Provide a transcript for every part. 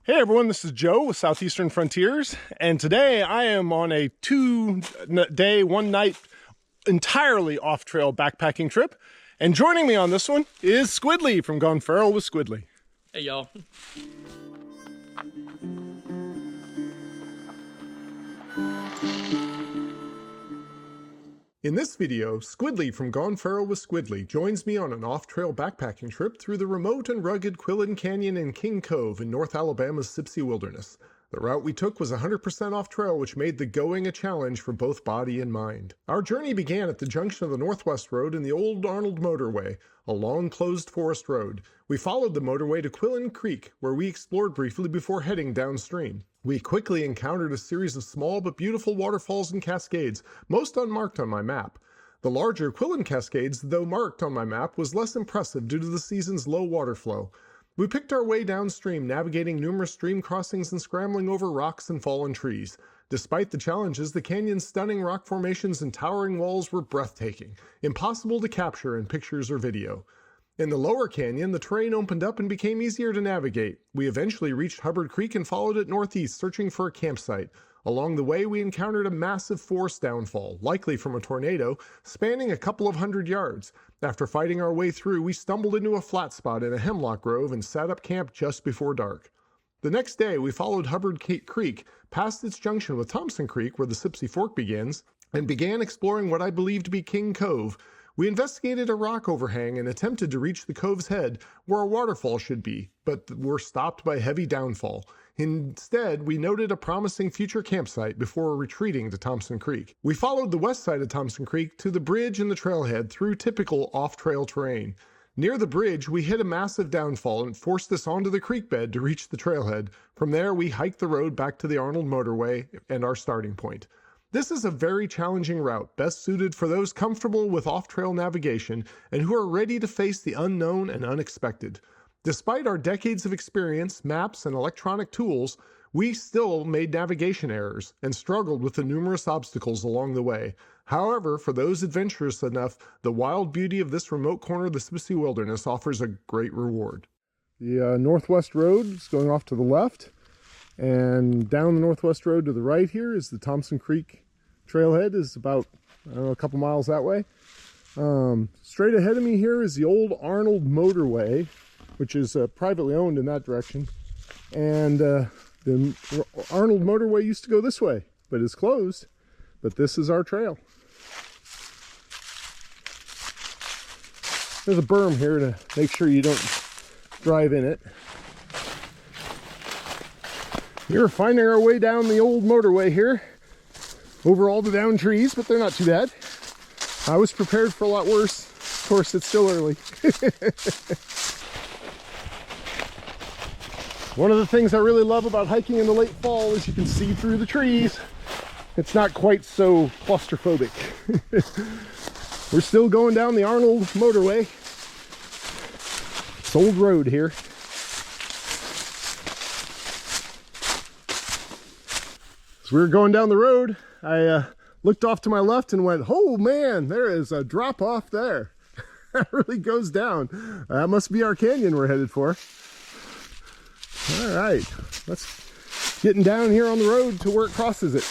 Hey everyone, this is Joe with Southeastern Frontiers, and today I am on a 2-day, 1-night, entirely off-trail backpacking trip, and joining me on this one is Squidly from Gone Feral with Squidly. Hey y'all. In this video, Squidly from Gone Feral with Squidly joins me on an off-trail backpacking trip through the remote and rugged Quillan Canyon and King Cove in North Alabama's Sipsey wilderness. The route we took was 100% off-trail, which made the going a challenge for both body and mind. Our journey began at the junction of the Northwest Road and the old Arnold Motorway, a long closed forest road. We followed the motorway to Quillan Creek, where we explored briefly before heading downstream. We quickly encountered a series of small but beautiful waterfalls and cascades, most unmarked on my map. The larger Quillan Cascades, though marked on my map, was less impressive due to the season's low water flow. We picked our way downstream, navigating numerous stream crossings and scrambling over rocks and fallen trees. Despite the challenges, the canyon's stunning rock formations and towering walls were breathtaking, impossible to capture in pictures or video. In the lower canyon, the terrain opened up and became easier to navigate. We eventually reached Hubbard Creek and followed it northeast, searching for a campsite. Along the way, we encountered a massive forest downfall, likely from a tornado, spanning a couple of 100 yards. After fighting our way through, we stumbled into a flat spot in a hemlock grove and set up camp just before dark. The next day, we followed Hubbard Creek, past its junction with Thompson Creek, where the Sipsey Fork begins, and began exploring what I believe to be King Cove. We investigated a rock overhang and attempted to reach the cove's head, where a waterfall should be, but were stopped by heavy downfall. Instead, we noted a promising future campsite before retreating to Thompson Creek. We followed the west side of Thompson Creek to the bridge and the trailhead through typical off-trail terrain. Near the bridge, we hit a massive downfall and forced us onto the creek bed to reach the trailhead. From there, we hiked the road back to the Arnold Motorway and our starting point. This is a very challenging route, best suited for those comfortable with off-trail navigation and who are ready to face the unknown and unexpected. Despite our decades of experience, maps, and electronic tools, we still made navigation errors and struggled with the numerous obstacles along the way. However, for those adventurous enough, the wild beauty of this remote corner of the Sipsey wilderness offers a great reward. The Northwest Road is going off to the left, and down the Northwest Road to the right here is the Thompson Creek trailhead, is about, a couple miles that way. Straight ahead of me here is the old Arnold Motorway, which is privately owned in that direction. And the Arnold Motorway used to go this way, but it's closed. But this is our trail. There's a berm here to make sure you don't drive in it. We're finding our way down the old motorway here, over all the down trees, but they're not too bad. I was prepared for a lot worse. Of course, it's still early. One of the things I really love about hiking in the late fall is you can see through the trees. It's not quite so claustrophobic. We're still going down the Arnold Motorway. It's old road here. As we were going down the road, I looked off to my left and went, oh man, there is a drop off there. That really goes down. That must be our canyon we're headed for. All right, let's getting down here on the road to where it crosses it.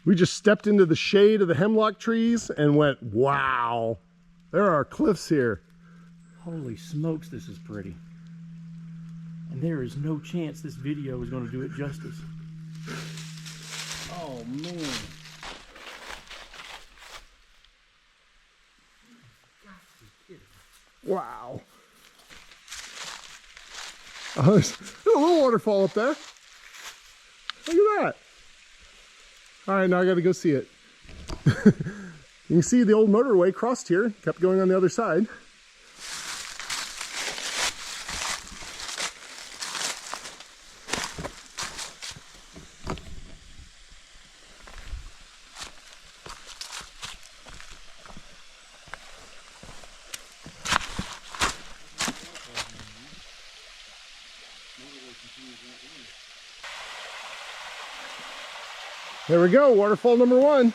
We just stepped into the shade of the hemlock trees and went, wow, there are cliffs here. Holy smokes, this is pretty. And there is no chance this video is going to do it justice. Oh man. Wow. Oh, there's a little waterfall up there. Look at that. All right, now I got to go see it. You can see the old motorway crossed here, kept going on the other side. There we go, waterfall number 1.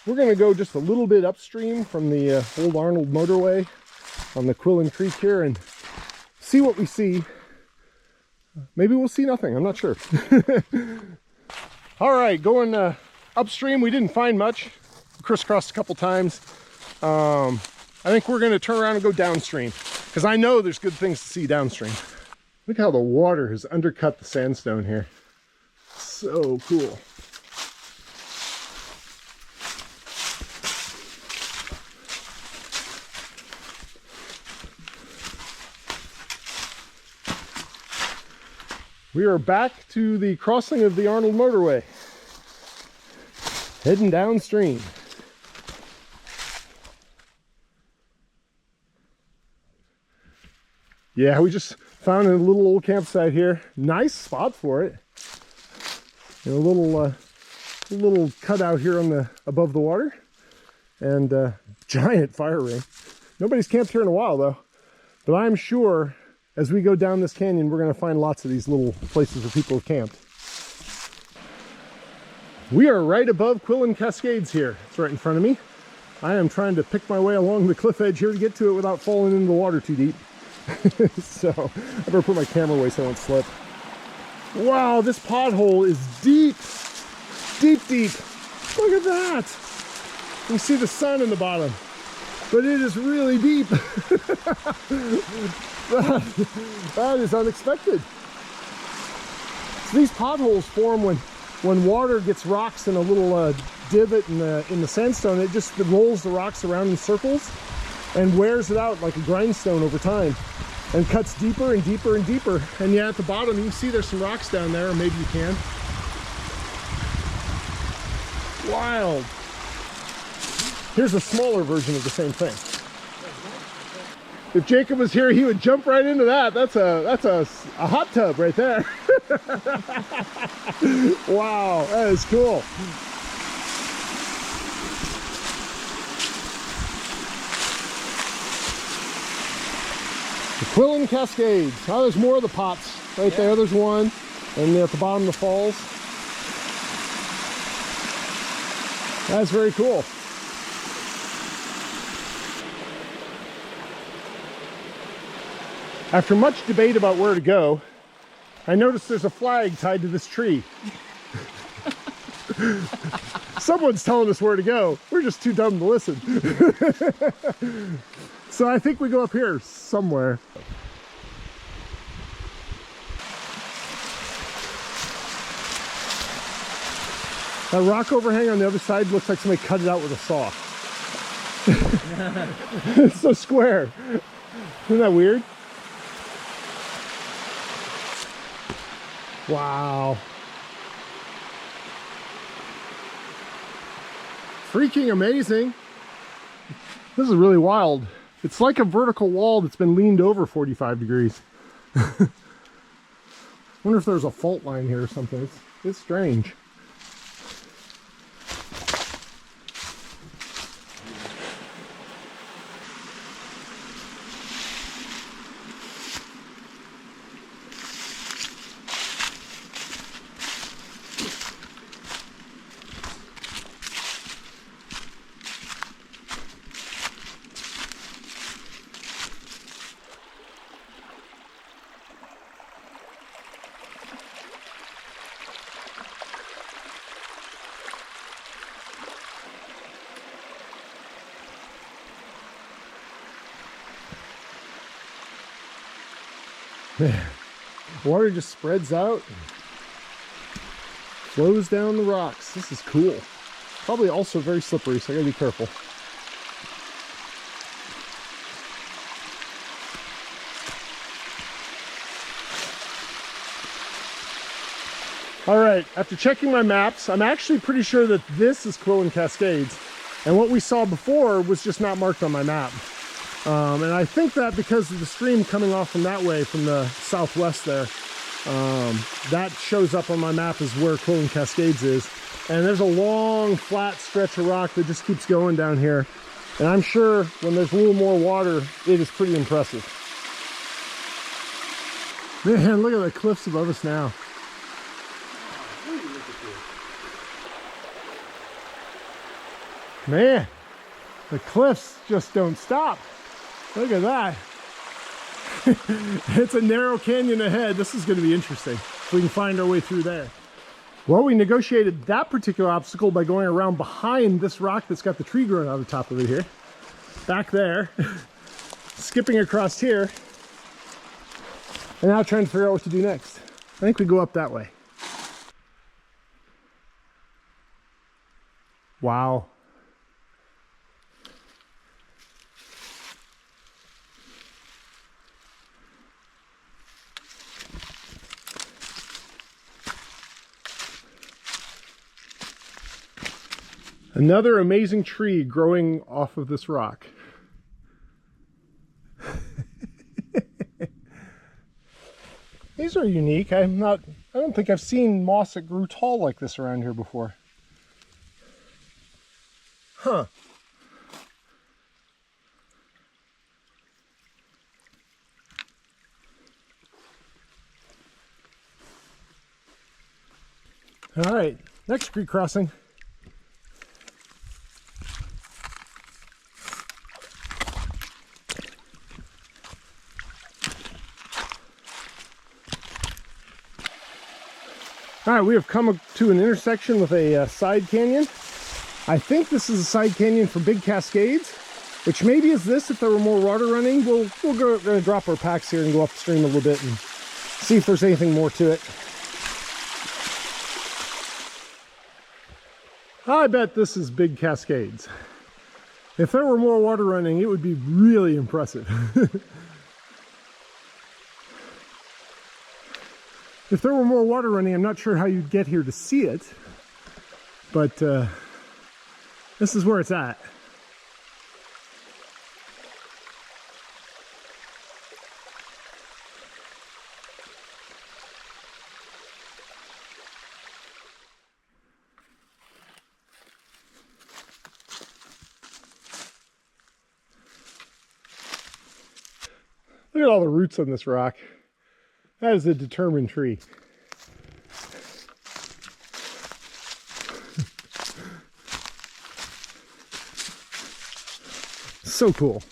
We're going to go just a little bit upstream from the old Arnold Motorway on the Quillan Creek here and see what we see. Maybe we'll see nothing. I'm not sure. All right, going upstream. We didn't find much. Crisscrossed a couple times. I think we're going to turn around and go downstream because I know there's good things to see downstream. Look how the water has undercut the sandstone here. So cool. We are back to the crossing of the Arnold Motorway, heading downstream. Yeah, we just found a little old campsite here. Nice spot for it. And a little cutout here on the above the water, and giant fire ring. Nobody's camped here in a while though, but I'm sure as we go down this canyon, we're going to find lots of these little places where people have camped. We are right above Quillan Cascades here. It's right in front of me. I am trying to pick my way along the cliff edge here to get to it without falling into the water too deep. So I better put my camera away so I won't slip. Wow, this pothole is deep. Deep, deep. Look at that. You can see the sun in the bottom, but it is really deep. That is unexpected. So these potholes form when water gets rocks in a little divot in the sandstone. It just rolls the rocks around in circles and wears it out like a grindstone over time and cuts deeper and deeper and deeper. And yeah, at the bottom you can see there's some rocks down there, or maybe you can. Wild. Here's a smaller version of the same thing. If Jacob was here, he would jump right into that. That's a hot tub right there. Wow, that is cool. The Quillan Cascades. Oh, there's more of the pots right there. There's one, and they're at the bottom of the falls. That's very cool. After much debate about where to go, I noticed there's a flag tied to this tree. Someone's telling us where to go. We're just too dumb to listen. So I think we go up here somewhere. That rock overhang on the other side looks like somebody cut it out with a saw. It's so square. Isn't that weird? Wow. Freaking amazing. This is really wild. It's like a vertical wall that's been leaned over 45 degrees. Wonder if there's a fault line here or something. It's strange. Man, water just spreads out and flows down the rocks. This is cool. Probably also very slippery, so I gotta be careful. All right, after checking my maps, I'm actually pretty sure that this is Quillan Cascades, and what we saw before was just not marked on my map. And I think that because of the stream coming off from that way, from the southwest there, that shows up on my map as where Quillan Cascades is. And there's a long flat stretch of rock that just keeps going down here. And I'm sure when there's a little more water, it is pretty impressive. Man, look at the cliffs above us now. Man, the cliffs just don't stop. Look at that. It's a narrow canyon ahead. This is going to be interesting. If we can find our way through there. Well, we negotiated that particular obstacle by going around behind this rock that's got the tree growing out of the top of it here. Back there. Skipping across here. And now trying to figure out what to do next. I think we go up that way. Wow. Another amazing tree growing off of this rock. These are unique. I don't think I've seen moss that grew tall like this around here before. Huh. All right, next creek crossing. All right, we have come to an intersection with a side canyon. I think this is a side canyon for Big Cascades, which maybe is this if there were more water running. We're going to drop our packs here and go upstream a little bit and see if there's anything more to it. I bet this is Big Cascades. If there were more water running, it would be really impressive. If there were more water running, I'm not sure how you'd get here to see it, but this is where it's at. Look at all the roots on this rock. That is a determined tree. So cool.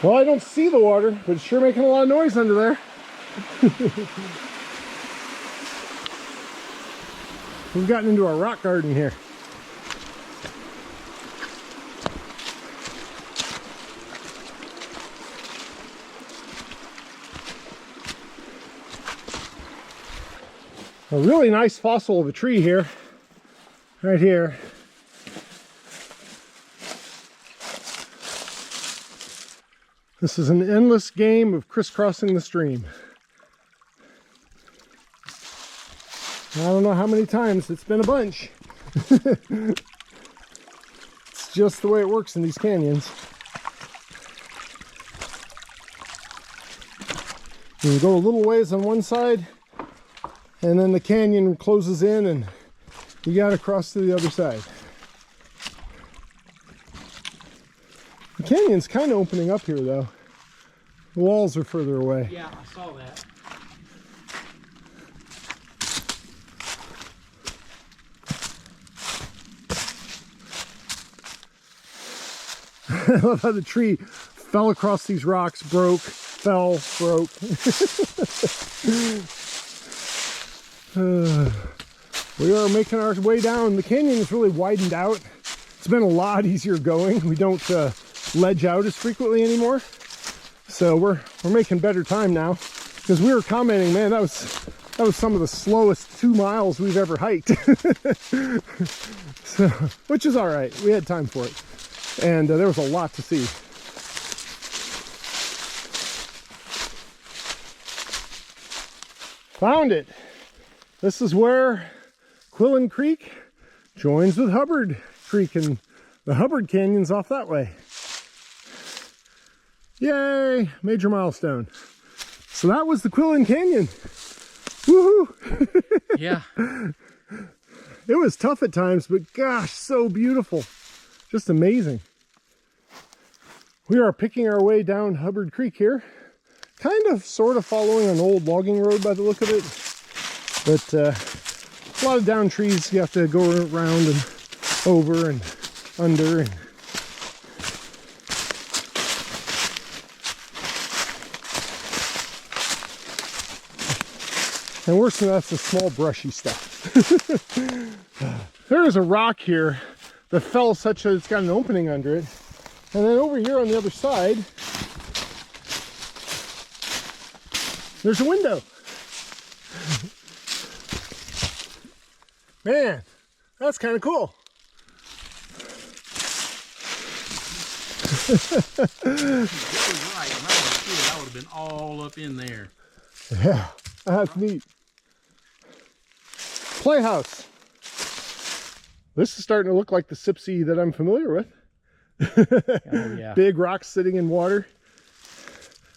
Well, I don't see the water, but it's sure making a lot of noise under there. We've gotten into a rock garden here. A really nice fossil of a tree here, right here. This is an endless game of crisscrossing the stream. I don't know how many times, it's been a bunch. It's just the way it works in these canyons. You go a little ways on one side, and then the canyon closes in and you gotta cross to the other side. The canyon's kind of opening up here though. The walls are further away. Yeah, I saw that. I love how the tree fell across these rocks, broke, fell, broke. We are making our way down. The canyon is really widened out. It's been a lot easier going. We don't ledge out as frequently anymore. So we're making better time now. Because we were commenting, man, that was some of the slowest 2 miles we've ever hiked. So, which is all right. We had time for it. And there was a lot to see. Found it. This is where Quillan Creek joins with Hubbard Creek, and the Hubbard Canyon's off that way. Yay! Major milestone. So that was the Quillan Canyon. Woohoo! Yeah. It was tough at times, but gosh, so beautiful. Just amazing. We are picking our way down Hubbard Creek here. Kind of, sort of following an old logging road by the look of it. But a lot of down trees you have to go around and over and under. And worse than that's the small brushy stuff. There is a rock here that fell such that it's got an opening under it. And then over here on the other side, there's a window. Man, that's kind of cool. Right. When I was a kid, I would have been all up in there. Yeah, that's neat. Playhouse. This is starting to look like the Sipsey that I'm familiar with. Oh, yeah. Big rocks sitting in water.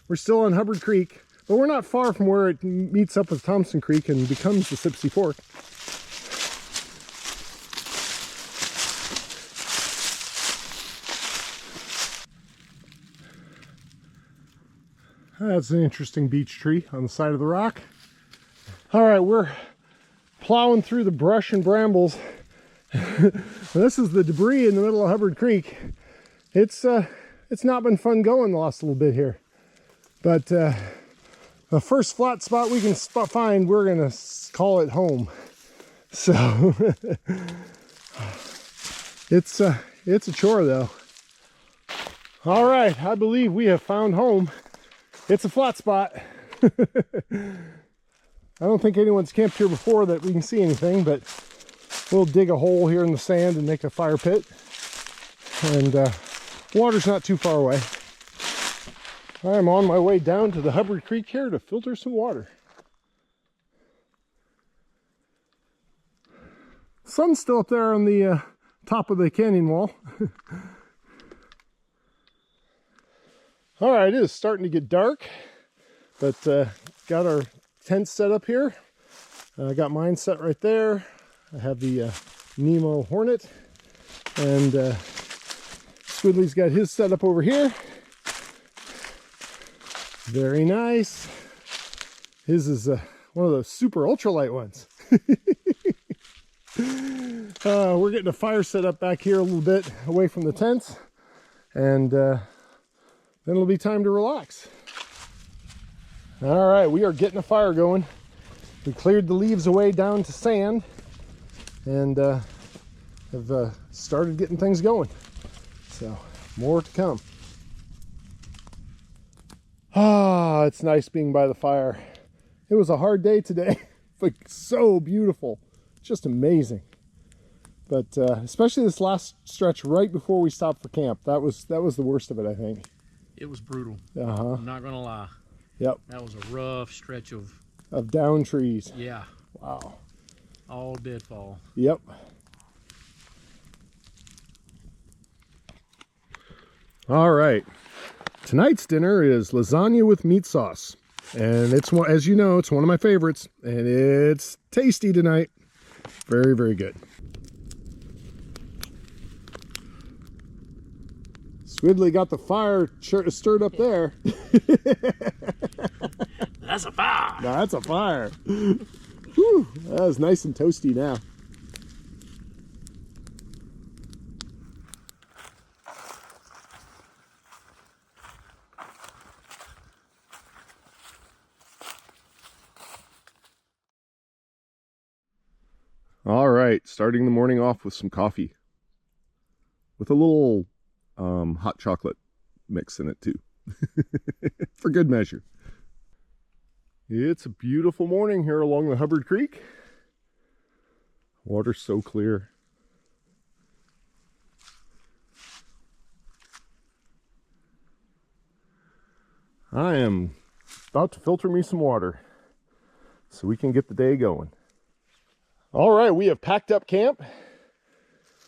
We're still on Hubbard Creek, but we're not far from where it meets up with Thompson Creek and becomes the Sipsey Fork. That's an interesting beech tree on the side of the rock. All right, we're plowing through the brush and brambles. This is the debris in the middle of Hubbard Creek. It's not been fun going the last little bit here, but the first flat spot we can find, we're gonna call it home. So it's a chore though. All right, I believe we have found home. It's a flat spot. I don't think anyone's camped here before that we can see anything, but we'll dig a hole here in the sand and make a fire pit. And water's not too far away. I'm on my way down to the Hubbard Creek here to filter some water. Sun's still up there on the top of the canyon wall. All right, it is starting to get dark, but got our tent set up here. I got mine set right there. I have the Nemo Hornet, and Squidly's got his set up over here. Very nice. His is one of those super ultralight ones. We're getting a fire set up back here a little bit away from the tents, and then it'll be time to relax. All right, we are getting a fire going. We cleared the leaves away down to sand, and have started getting things going. So more to come. Ah, it's nice being by the fire. It was a hard day today, but so beautiful, just amazing. But especially this last stretch right before we stopped for camp, that was the worst of it, I think. It was brutal. I'm not gonna lie. Yep. That was a rough stretch of down trees. Yeah. Wow. All deadfall. Yep. All right. Tonight's dinner is lasagna with meat sauce, and it's one, as you know, it's one of my favorites, and it's tasty tonight. Very, very good. Squidly got the fire stirred up there. That's a fire. That's a fire. Whew, that is nice and toasty now. All right, starting the morning off with some coffee with a little hot chocolate mix in it too, for good measure. It's a beautiful morning here along the Hubbard Creek. Water's so clear. I am about to filter me some water. so we can get the day going. All right, we have packed up camp,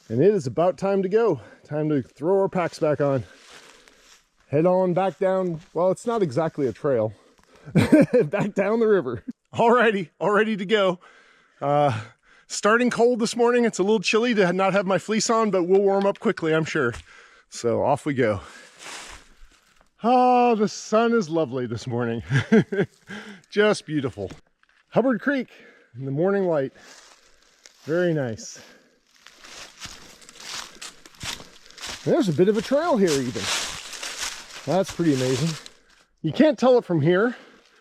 and it is about time to go. Time to throw our packs back on. Head on back down, well, it's not exactly a trail, back down the river. Alrighty, all ready to go. Starting cold this morning. It's a little chilly to not have my fleece on, but we'll warm up quickly, I'm sure. So off we go. Oh, the sun is lovely this morning. Just beautiful. Hubbard Creek in the morning light. Very nice. There's a bit of a trail here even. That's pretty amazing. You can't tell it from here,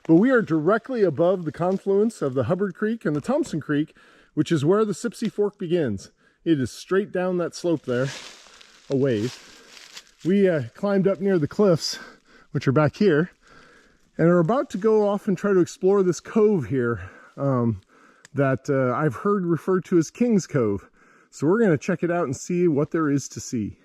but we are directly above the confluence of the Hubbard Creek and the Thompson Creek, which is where the Sipsey Fork begins. It is straight down that slope there, a ways. We climbed up near the cliffs, which are back here, and are about to go off and try to explore this cove here that I've heard referred to as King's Cove. So we're going to check it out and see what there is to see.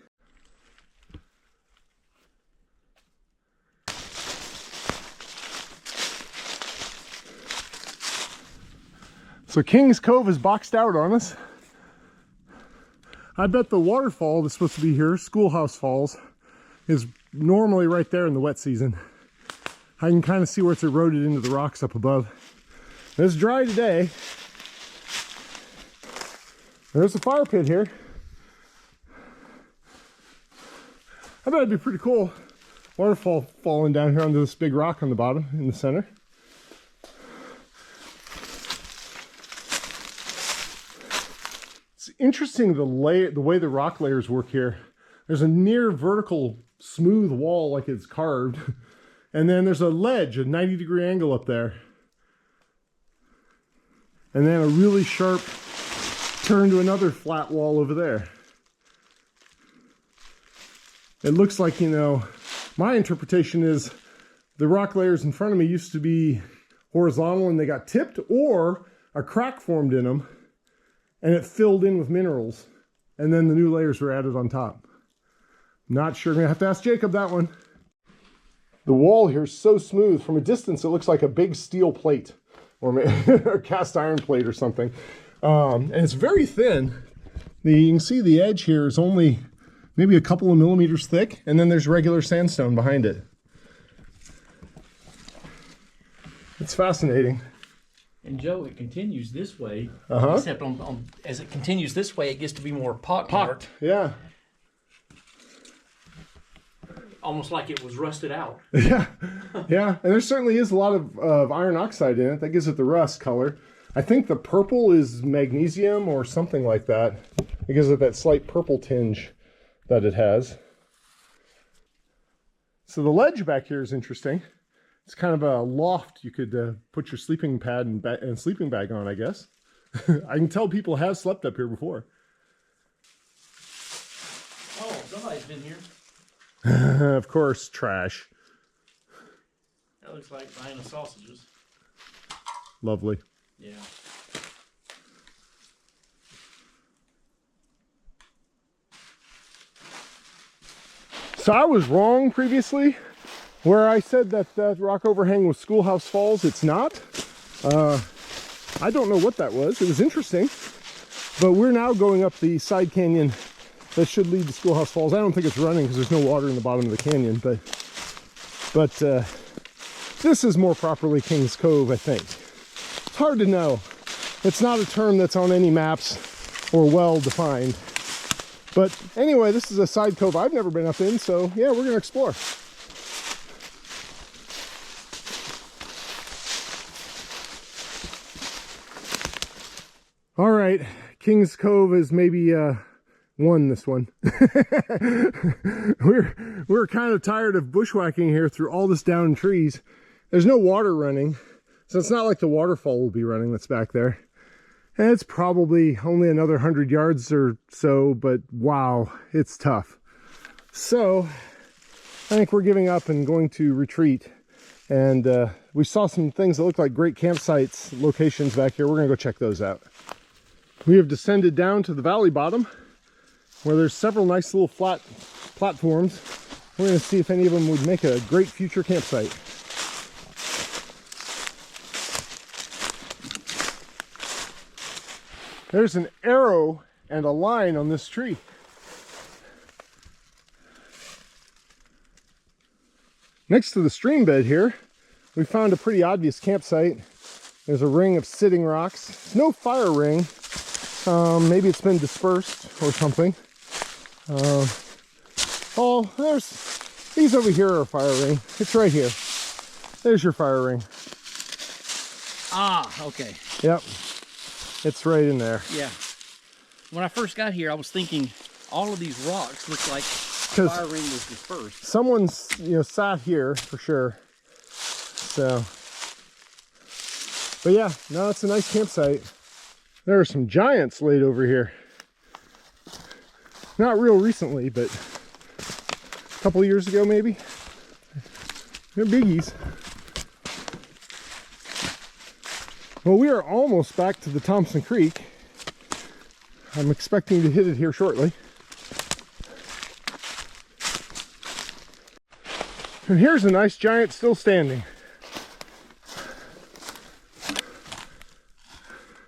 So King's Cove is boxed out on us. I bet the waterfall that's supposed to be here, Schoolhouse Falls, is normally right there in the wet season. I can kind of see where it's eroded into the rocks up above. It's dry today. There's a fire pit here. I bet it'd be pretty cool. Waterfall falling down here onto this big rock on the bottom in the center. It's interesting the way the rock layers work here. There's a near vertical smooth wall like it's carved, and then there's a ledge, a 90-degree angle up there, and then a really sharp turn to another flat wall over there. It looks like, you know, my interpretation is the rock layers in front of me used to be horizontal and they got tipped, or a crack formed in them and it filled in with minerals, and then the new layers were added on top. Not sure. I'm gonna have to ask Jacob that one. The wall here is so smooth. From a distance, it looks like a big steel plate, or a cast iron plate or something. And it's very thin. You can see the edge here is only maybe a couple of millimeters thick, and then there's regular sandstone behind it. It's fascinating. And Joe, it continues this way, except as it continues this way, it gets to be more pockmarked. Yeah. Almost like it was rusted out. Yeah, yeah, and there certainly is a lot of iron oxide in it. That gives it the rust color. I think the purple is magnesium or something like that. It gives it that slight purple tinge that it has. So the ledge back here is interesting. It's kind of a loft you could put your sleeping pad and sleeping bag on, I guess. I can tell people have slept up here before. Oh, somebody's been here. Of course, trash. That looks like Vienna sausages. Lovely. Yeah. So I was wrong previously where I said that that rock overhang was Schoolhouse Falls. It's not. I don't know what that was. It was interesting. But we're now going up the side canyon that should lead to Schoolhouse Falls. I don't think it's running because there's no water in the bottom of the canyon, but this is more properly King's Cove, I think. It's hard to know. It's not a term that's on any maps or well defined. But anyway, this is a side cove I've never been up in, so yeah, we're gonna explore. All right, King's Cove is maybe won this one. we're kind of tired of bushwhacking here through all this downed trees. There's no water running, so it's not like the waterfall will be running that's back there. And it's probably only another 100 yards or so, but wow, it's tough. So I think we're giving up and going to retreat. And we saw some things that look like great campsites locations back here. We're gonna go check those out. We have descended down to the valley bottom where there's several nice little flat platforms. We're going to see if any of them would make a great future campsite. There's an arrow and a line on this tree. Next to the stream bed here, we found a pretty obvious campsite. There's a ring of sitting rocks. It's no fire ring. Maybe it's been dispersed or something. Oh, there's these over here are a fire ring. It's right here. There's your fire ring. Ah, okay. Yep. It's right in there. Yeah. When I first got here, I was thinking all of these rocks looked like the fire ring was dispersed. Someone's, sat here for sure. So, but yeah, no, it's a nice campsite. There are some giants laid over here. Not real recently, but a couple years ago maybe. They're biggies. Well, we are almost back to the Thompson Creek. I'm expecting to hit it here shortly. And here's a nice giant still standing.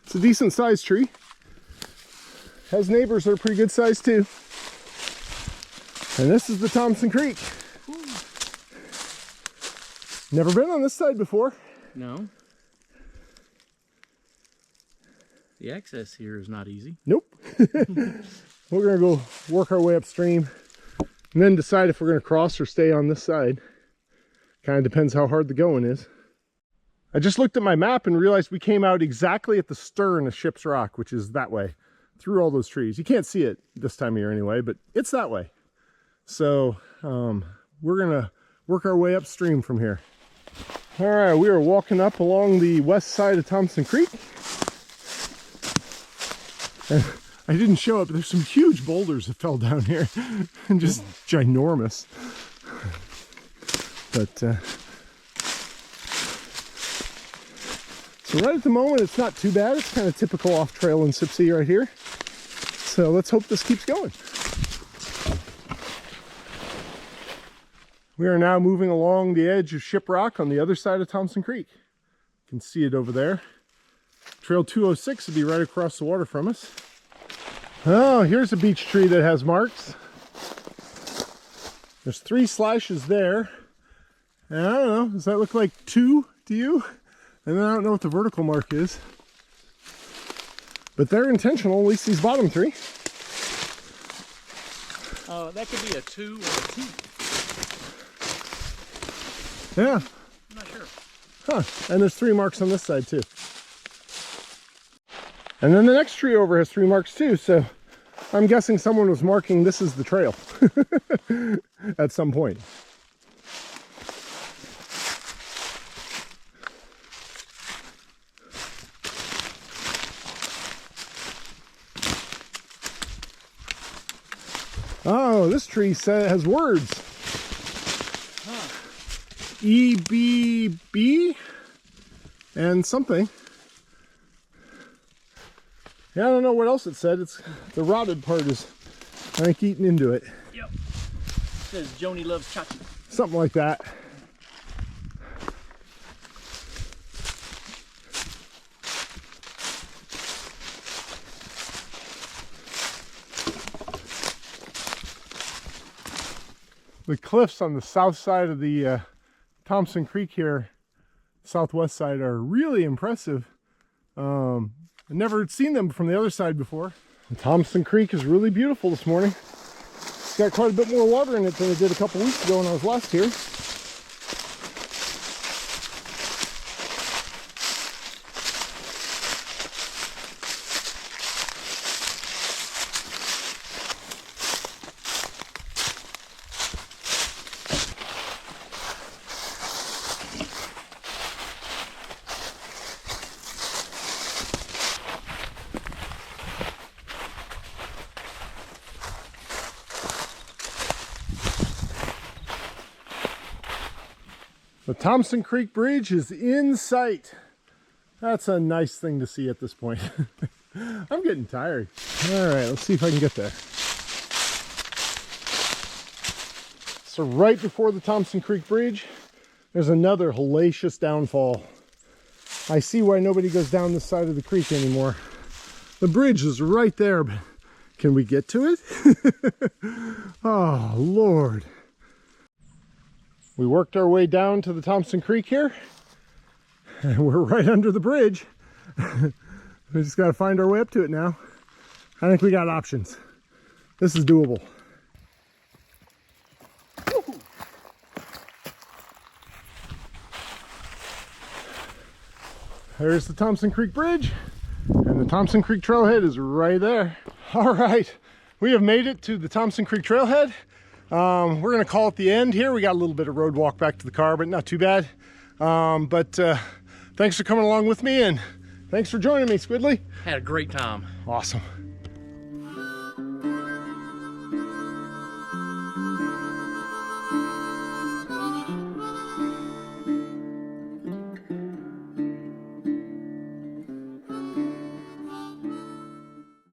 It's a decent sized tree. Has neighbors that are pretty good sized too. And this is the Thompson Creek. Never been on this side before. No. The access here is not easy. Nope. We're gonna go work our way upstream and then decide if we're gonna cross or stay on this side. Kind of depends how hard the going is. I just looked at my map and realized we came out exactly at the stern of Ship's Rock, which is that way, through all those trees. You can't see it this time of year anyway, but it's that way. So we're gonna work our way upstream from here. All right, we are walking up along the west side of Thompson Creek. And I didn't show up, but there's some huge boulders that fell down here and just ginormous. But so right at the moment, it's not too bad. It's kind of typical off trail in Sipsey right here. So let's hope this keeps going. We are now moving along the edge of Ship Rock on the other side of Thompson Creek. You can see it over there. Trail 206 would be right across the water from us. Oh, here's a beech tree that has marks. There's 3 slashes there. And I don't know, does that look like 2 to you? And then I don't know what the vertical mark is. But they're intentional, at least these bottom 3. That could be a 2 or a T. Yeah. I'm not sure. Huh. And there's 3 marks on this side too. And then the next tree over has 3 marks too, so I'm guessing someone was marking this is the trail at some point. Oh, this tree has words. Huh. EBB and something. Yeah, I don't know what else it said. It's the rotted part is, I think, eaten into it. Yep. It says Joni loves Chachi. Something like that. The cliffs on the south side of the Thompson Creek here, southwest side, are really impressive. I've never seen them from the other side before. The Thompson Creek is really beautiful this morning. It's got quite a bit more water in it than it did a couple weeks ago when I was last here. The Thompson Creek Bridge is in sight. That's a nice thing to see at this point. I'm getting tired. All right, let's see if I can get there. So right before the Thompson Creek Bridge, there's another hellacious downfall. I see why nobody goes down this side of the creek anymore. The bridge is right there, but can we get to it? Oh, Lord. We worked our way down to the Thompson Creek here, and we're right under the bridge. We just got to find our way up to it now. I think we got options. This is doable. There's the Thompson Creek Bridge, and the Thompson Creek Trailhead is right there. All right, we have made it to the Thompson Creek Trailhead. We're gonna call it the end here. We got a little bit of road walk back to the car, but not too bad. Thanks for coming along with me, and thanks for joining me, Squidly. Had a great time. Awesome.